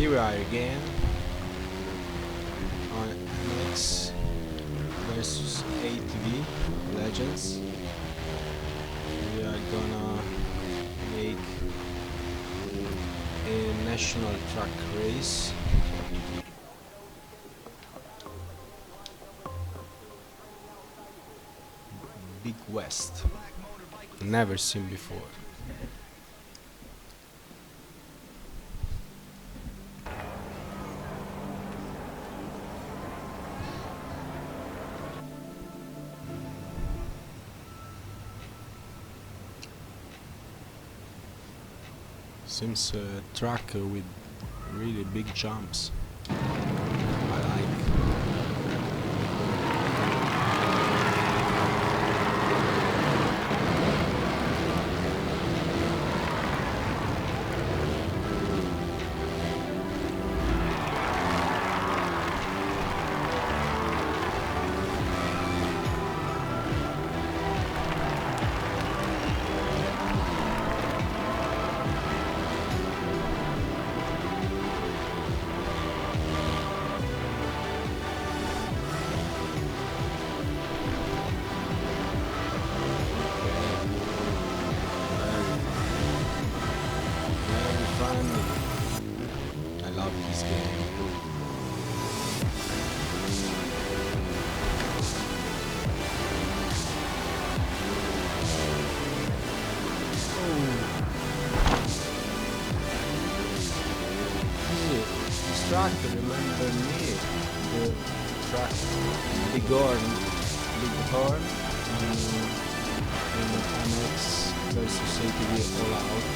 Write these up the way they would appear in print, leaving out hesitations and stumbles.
Here we are again on MX versus ATV Legends. We are gonna make a national truck race. Big West. Never seen before. Seems a truck with really big jumps. I like. Very fun. I love this game. Hey, this truck remember me. The truck Big Horn in MX versus ATV All Out.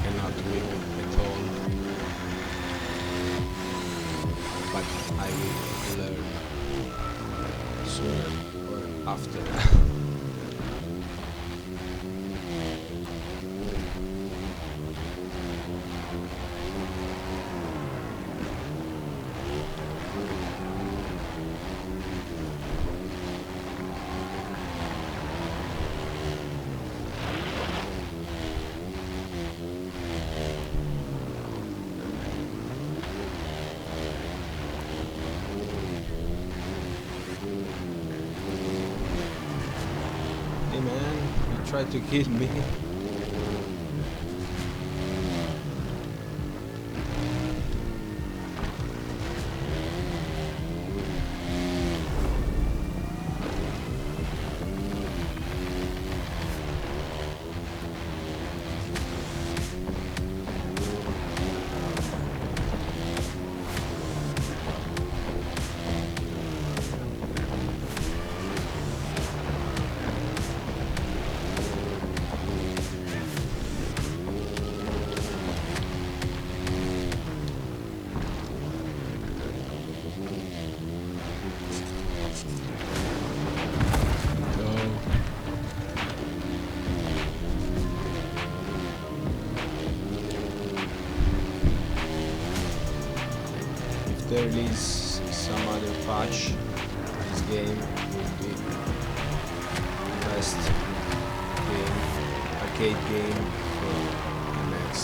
Cannot win at all, but I will learn sooner or after. Hey man, you tried to kill me. they release some other patch, this game will be the best game, arcade game for BMX.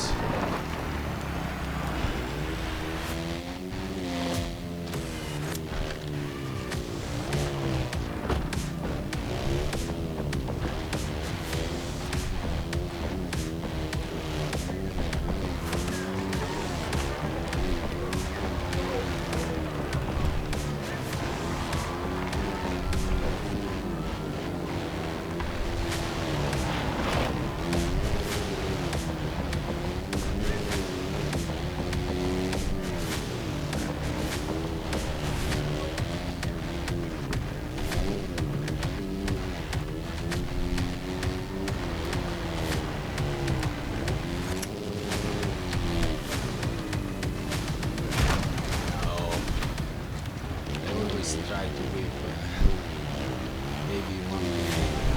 Try to give maybe one minute.